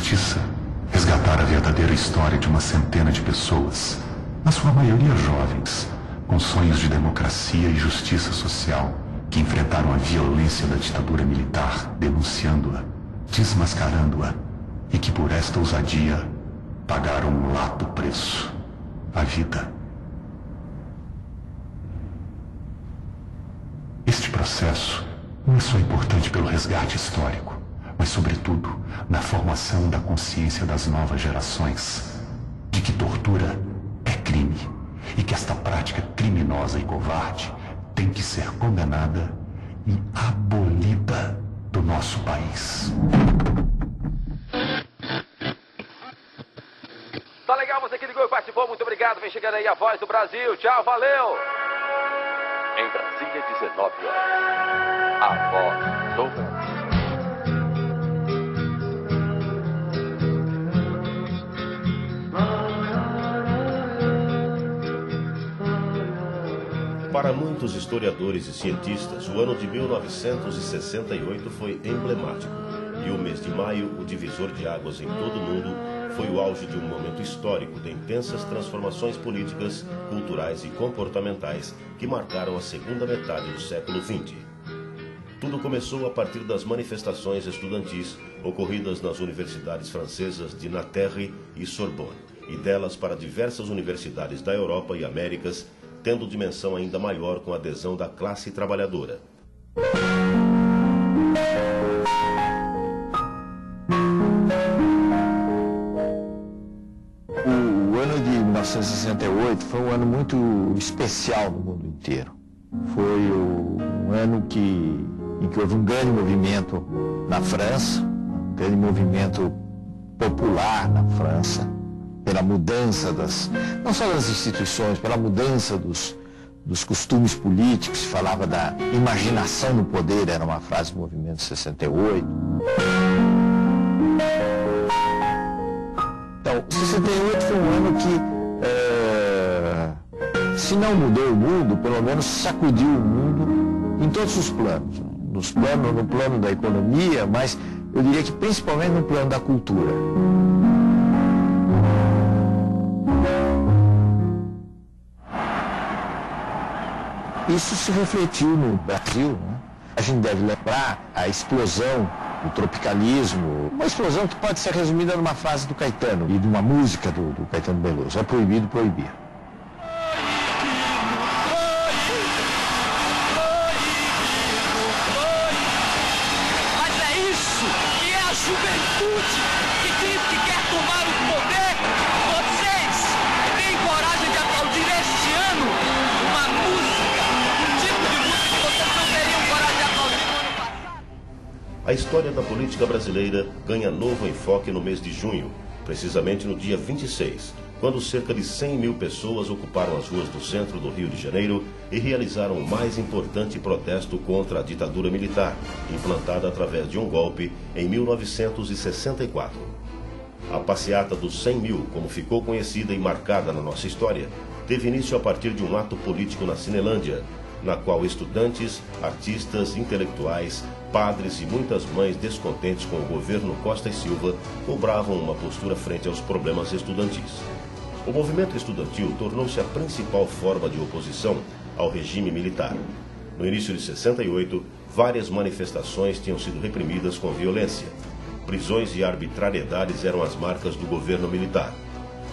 justiça, resgatar a verdadeira história de uma centena de pessoas, na sua maioria jovens, com sonhos de democracia e justiça social, que enfrentaram a violência da ditadura militar, denunciando-a, desmascarando-a, e que por esta ousadia pagaram um alto preço, a vida. Este processo não é só importante pelo resgate histórico, mas sobretudo na formação da consciência das novas gerações de que tortura é crime e que esta prática criminosa e covarde tem que ser condenada e abolida do nosso país. Tá legal, você que ligou e participou, muito obrigado. Vem chegando aí a Voz do Brasil. Tchau, valeu! Em Brasília, 19 horas. A Voz do Brasil. Para muitos historiadores e cientistas, o ano de 1968 foi emblemático. E o mês de maio, o divisor de águas em todo o mundo, foi o auge de um momento histórico de intensas transformações políticas, culturais e comportamentais que marcaram a segunda metade do século XX. Tudo começou a partir das manifestações estudantis ocorridas nas universidades francesas de Nanterre e Sorbonne, e delas para diversas universidades da Europa e Américas, tendo dimensão ainda maior com a adesão da classe trabalhadora. O ano de 1968 foi um ano muito especial no mundo inteiro. Foi um ano em que houve um grande movimento na França, um grande movimento popular na França, pela mudança não só das instituições, pela mudança dos costumes políticos. Se falava da imaginação no poder, era uma frase do movimento 68. Então, 68 foi um ano que, se não mudou o mundo, pelo menos sacudiu o mundo em todos os planos. No plano da economia, mas eu diria que principalmente no plano da cultura. Isso se refletiu no Brasil, né? A gente deve lembrar a explosão do tropicalismo, uma explosão que pode ser resumida numa frase do Caetano e de uma música do Caetano Veloso: é proibido proibir. Mas é isso que é a juventude que quer tomar o poder. Vocês têm coragem de aplaudir este ano uma música, um tipo de música que vocês não teriam coragem de aplaudir no ano passado? A história da política brasileira ganha novo enfoque no mês de junho, precisamente no dia 26, quando cerca de 100 mil pessoas ocuparam as ruas do centro do Rio de Janeiro e realizaram o mais importante protesto contra a ditadura militar, implantada através de um golpe em 1964. A passeata dos 100 mil, como ficou conhecida e marcada na nossa história, teve início a partir de um ato político na Cinelândia, na qual estudantes, artistas, intelectuais, padres e muitas mães descontentes com o governo Costa e Silva cobravam uma postura frente aos problemas estudantis. O movimento estudantil tornou-se a principal forma de oposição ao regime militar. No início de 68, várias manifestações tinham sido reprimidas com violência. Prisões e arbitrariedades eram as marcas do governo militar.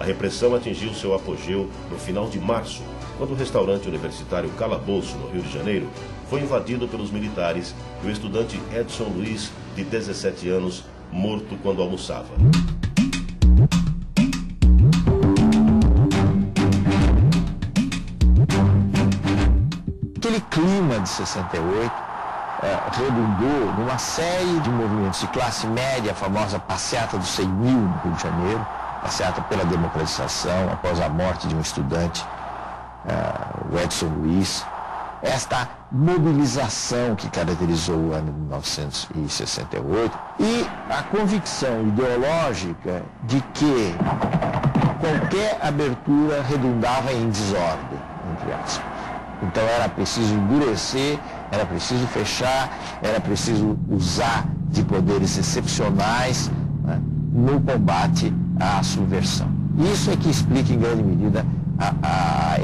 A repressão atingiu seu apogeu no final de março, quando o restaurante universitário Calabouço, no Rio de Janeiro, foi invadido pelos militares e o estudante Edson Luiz, de 17 anos, morto quando almoçava. Aquele clima de 68 redundou numa série de movimentos de classe média, a famosa passeata dos 100 mil no Rio de Janeiro, passeata pela democratização após a morte de um estudante, o Edson Luiz. Esta mobilização que caracterizou o ano de 1968 e a convicção ideológica de que qualquer abertura redundava em desordem, entre aspas. Então era preciso endurecer, era preciso fechar, era preciso usar de poderes excepcionais, né? no combate à subversão. Isso é que explica em grande medida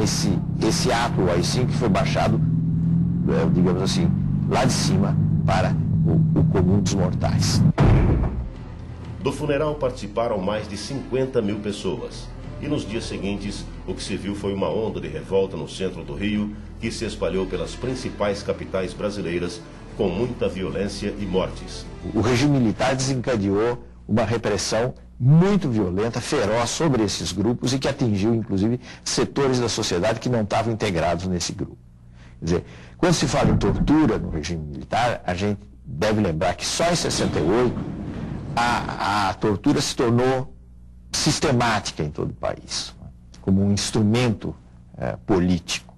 esse ato, o AI-5, que foi baixado, digamos assim, lá de cima para o comum dos mortais. Do funeral participaram mais de 50 mil pessoas. E nos dias seguintes, o que se viu foi uma onda de revolta no centro do Rio, que se espalhou pelas principais capitais brasileiras, com muita violência e mortes. O regime militar desencadeou uma repressão muito violenta, feroz sobre esses grupos e que atingiu, inclusive, setores da sociedade que não estavam integrados nesse grupo. Quer dizer, quando se fala em tortura no regime militar, a gente deve lembrar que só em 68 a tortura se tornou sistemática em todo o país, como um instrumento político.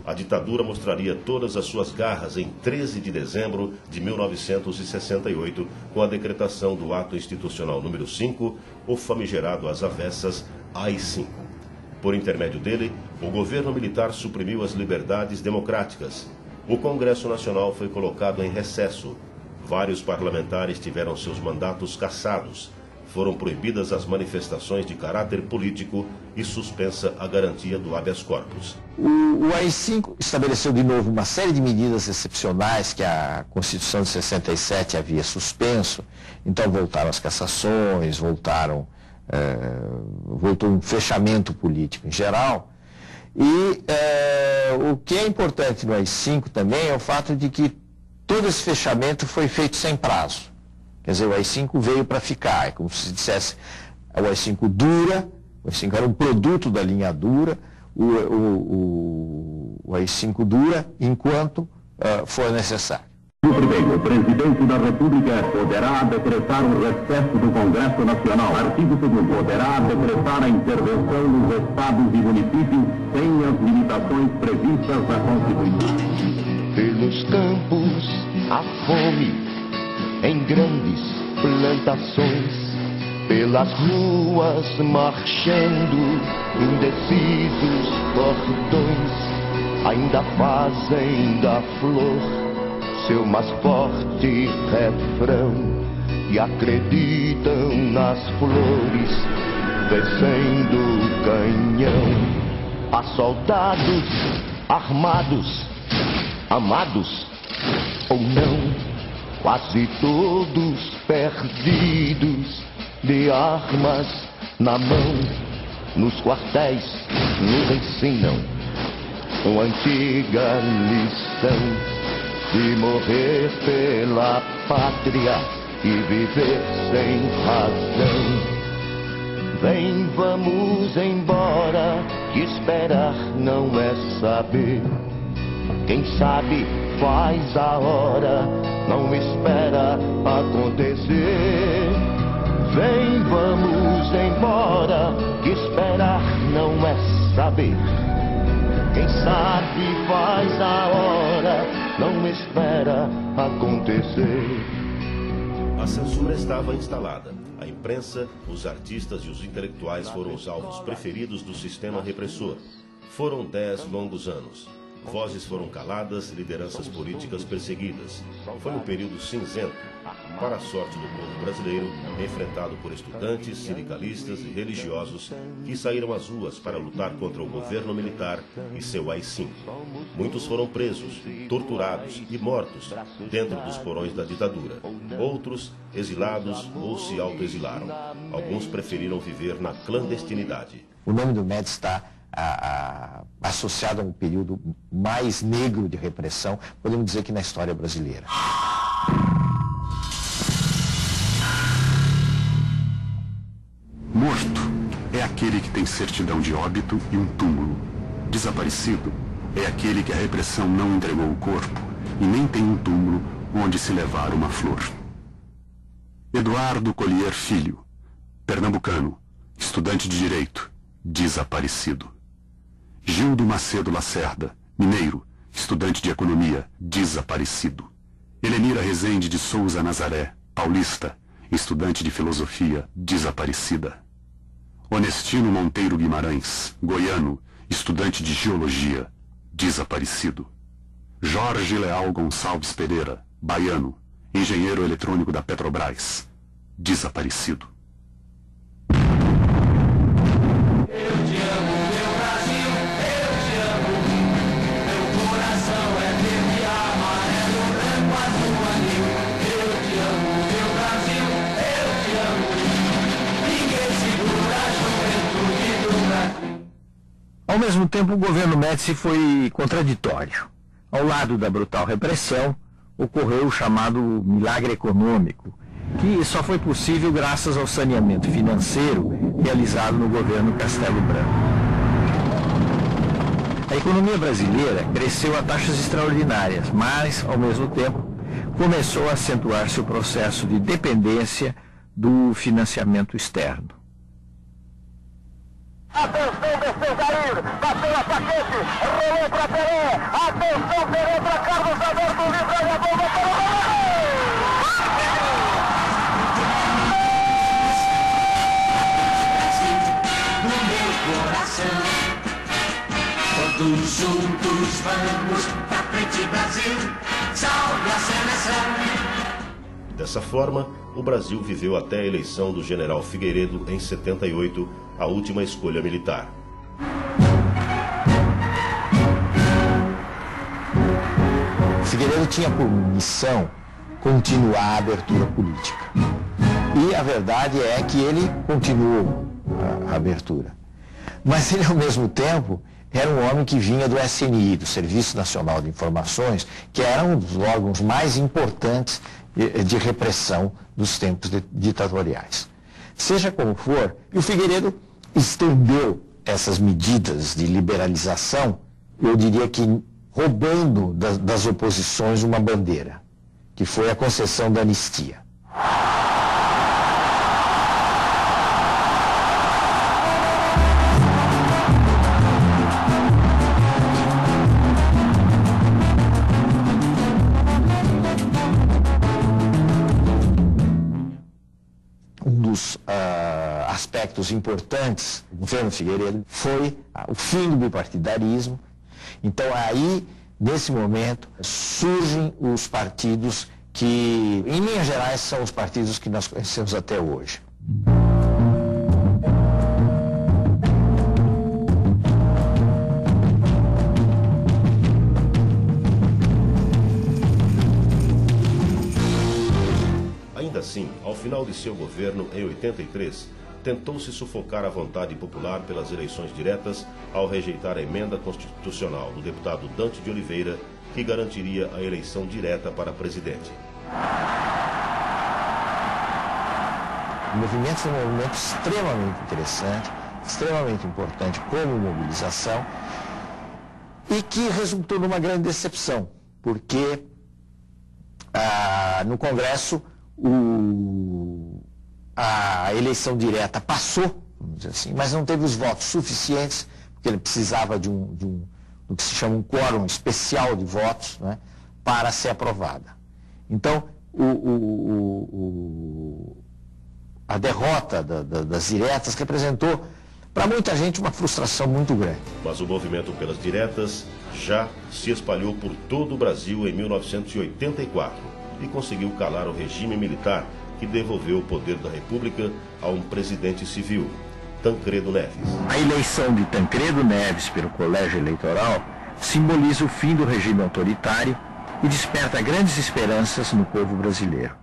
A ditadura mostraria todas as suas garras em 13 de dezembro de 1968, com a decretação do Ato Institucional número 5, o famigerado às avessas AI-5. Por intermédio dele, o governo militar suprimiu as liberdades democráticas. O Congresso Nacional foi colocado em recesso. Vários parlamentares tiveram seus mandatos cassados. Foram proibidas as manifestações de caráter político e suspensa a garantia do habeas corpus. O AI-5 estabeleceu de novo uma série de medidas excepcionais que a Constituição de 67 havia suspenso. Então voltaram as cassações, voltou um fechamento político em geral. E o que é importante no AI-5 também é o fato de que todo esse fechamento foi feito sem prazo. Quer dizer, o AI-5 veio para ficar, é como se dissesse, o AI-5 dura, o AI-5 era um produto da linha dura, o AI-5 dura enquanto for necessário. Primeiro, o presidente da República poderá decretar o recesso do Congresso Nacional. Artigo 2º, poderá decretar a intervenção nos estados e municípios sem as limitações previstas na Constituição. Pelos campos, a fome, em grandes plantações, pelas ruas marchando, indecisos cordões, ainda fazem da flor seu mais forte refrão e acreditam nas flores, descendo o canhão. Há soldados armados, amados ou não, quase todos perdidos, de armas na mão, nos quartéis nos ensinam uma antiga lição de morrer pela pátria e viver sem razão. Vem, vamos embora, que esperar não é saber. Quem sabe faz a hora, não espera acontecer. Vem, vamos embora, que esperar não é saber. Quem sabe faz a hora, não espera acontecer. A censura estava instalada. A imprensa, os artistas e os intelectuais foram os alvos preferidos do sistema repressor. Foram 10 longos anos. Vozes foram caladas, lideranças políticas perseguidas. Foi um período cinzento, para a sorte do povo brasileiro, enfrentado por estudantes, sindicalistas e religiosos que saíram às ruas para lutar contra o governo militar e seu AI-5. Muitos foram presos, torturados e mortos dentro dos porões da ditadura. Outros, exilados ou se autoexilaram. Alguns preferiram viver na clandestinidade. O nome do Médici está associado a um período mais negro de repressão, podemos dizer que na história brasileira. Morto é aquele que tem certidão de óbito e um túmulo. Desaparecido é aquele que a repressão não entregou o corpo e nem tem um túmulo onde se levar uma flor. Eduardo Collier Filho, pernambucano, estudante de Direito, desaparecido. Gildo Macedo Lacerda, mineiro, estudante de Economia, desaparecido. Helenira Rezende de Souza Nazaré, paulista, estudante de Filosofia, desaparecida. Honestino Monteiro Guimarães, goiano, estudante de Geologia, desaparecido. Jorge Leal Gonçalves Pereira, baiano, engenheiro eletrônico da Petrobras, desaparecido. Ao mesmo tempo, o governo Médici foi contraditório. Ao lado da brutal repressão, ocorreu o chamado milagre econômico, que só foi possível graças ao saneamento financeiro realizado no governo Castelo Branco. A economia brasileira cresceu a taxas extraordinárias, mas, ao mesmo tempo, começou a acentuar-se o processo de dependência do financiamento externo. Atenção, desceu Jair, bateu a Paquete, rolou para Pelé, atenção, Pelé para Carlos Alberto, livre a bomba para o do meu coração. Todos juntos vamos pra frente, Brasil, salve a seleção. Dessa forma, o Brasil viveu até a eleição do general Figueiredo em 78, a última escolha militar. Figueiredo tinha por missão continuar a abertura política. E a verdade é que ele continuou a abertura. Mas ele, ao mesmo tempo, era um homem que vinha do SNI, do Serviço Nacional de Informações, que era um dos órgãos mais importantes de repressão dos tempos ditatoriais. Seja como for, o Figueiredo estendeu essas medidas de liberalização, eu diria que roubando das oposições uma bandeira, que foi a concessão da anistia. Um dos aspectos importantes do governo Figueiredo foi o fim do bipartidarismo. Então aí, nesse momento, surgem os partidos que, em linhas gerais, são os partidos que nós conhecemos até hoje. Ainda assim, ao final de seu governo, em 83, tentou-se sufocar a vontade popular pelas eleições diretas ao rejeitar a emenda constitucional do deputado Dante de Oliveira, que garantiria a eleição direta para presidente. O movimento foi um movimento extremamente interessante, extremamente importante como mobilização, e que resultou numa grande decepção, porque no Congresso a eleição direta passou, vamos dizer assim, mas não teve os votos suficientes, porque ele precisava do que se chama um quórum especial de votos, né, para ser aprovada. Então, a derrota das diretas representou, para muita gente, uma frustração muito grande. Mas o movimento pelas diretas já se espalhou por todo o Brasil em 1984 e conseguiu calar o regime militar que devolveu o poder da República a um presidente civil, Tancredo Neves. A eleição de Tancredo Neves pelo Colégio Eleitoral simboliza o fim do regime autoritário e desperta grandes esperanças no povo brasileiro.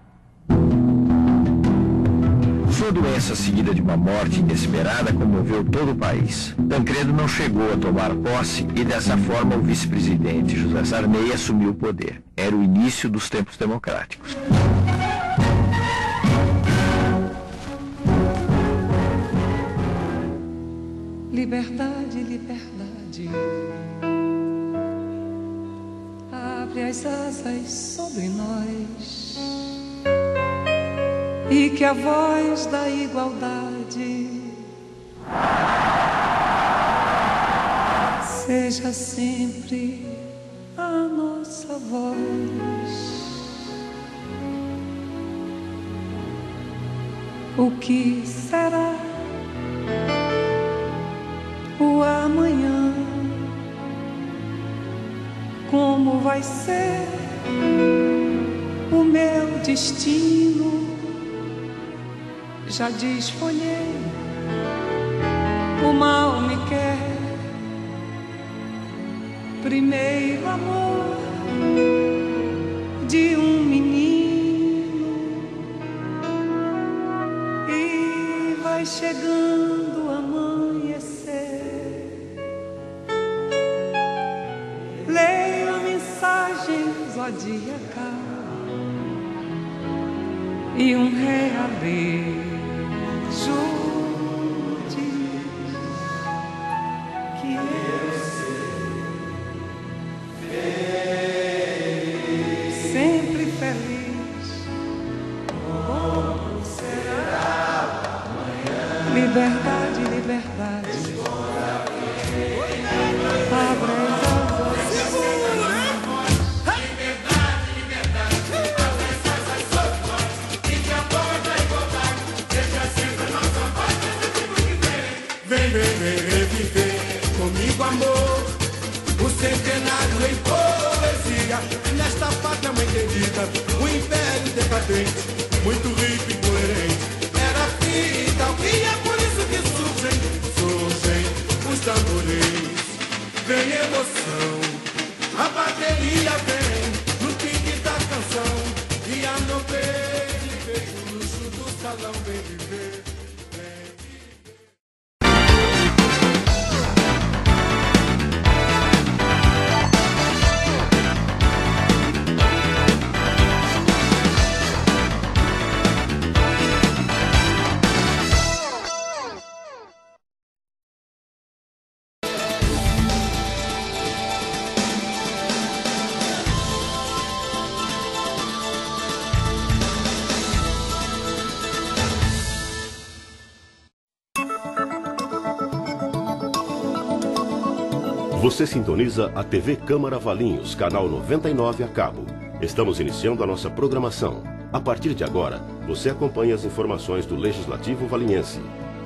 Sua doença seguida de uma morte inesperada comoveu todo o país. Tancredo não chegou a tomar posse e, dessa forma, o vice-presidente José Sarney assumiu o poder. Era o início dos tempos democráticos. Liberdade, liberdade, abre as asas sobre nós, e que a voz da igualdade seja sempre a nossa voz. O que será o amanhã? Como como vai ser o meu destino. Já desfolhei, o mal me quer. Primeiro amor de um menino, e vai chegando o amanhecer. Leio a mensagem, ó dia calmo, e um reaver. Que eu sei, sempre feliz. Como será amanhã? Liberdade, liberdade. Abra as asas. Liberdade, liberdade. E que a voz da igualdade seja sempre a nossa voz. Vem, vem, vem reviver comigo, amor, o centenário em poesia. Nesta pátria mãe querida, o império decadente, muito rico e coerente, era fita, e é por isso que surgem os tamborins. Vem emoção, a bateria vem no pique da canção, e a nobreza vem o luxo do salão. Vem viver. Você sintoniza a TV Câmara Valinhos, canal 99 a cabo. Estamos iniciando a nossa programação. A partir de agora, você acompanha as informações do Legislativo Valinhense.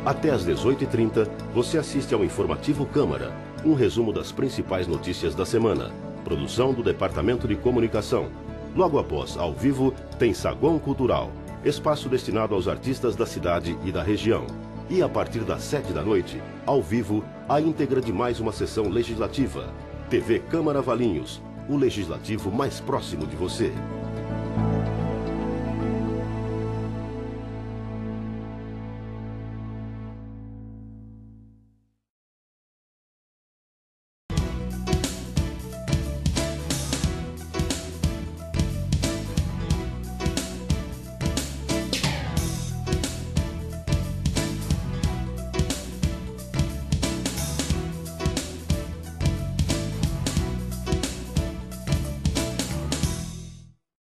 Até às 18h30, você assiste ao Informativo Câmara, um resumo das principais notícias da semana. Produção do Departamento de Comunicação. Logo após, ao vivo, tem Saguão Cultural, espaço destinado aos artistas da cidade e da região. E a partir das 7 da noite, ao vivo, a íntegra de mais uma sessão legislativa. TV Câmara Valinhos, o legislativo mais próximo de você.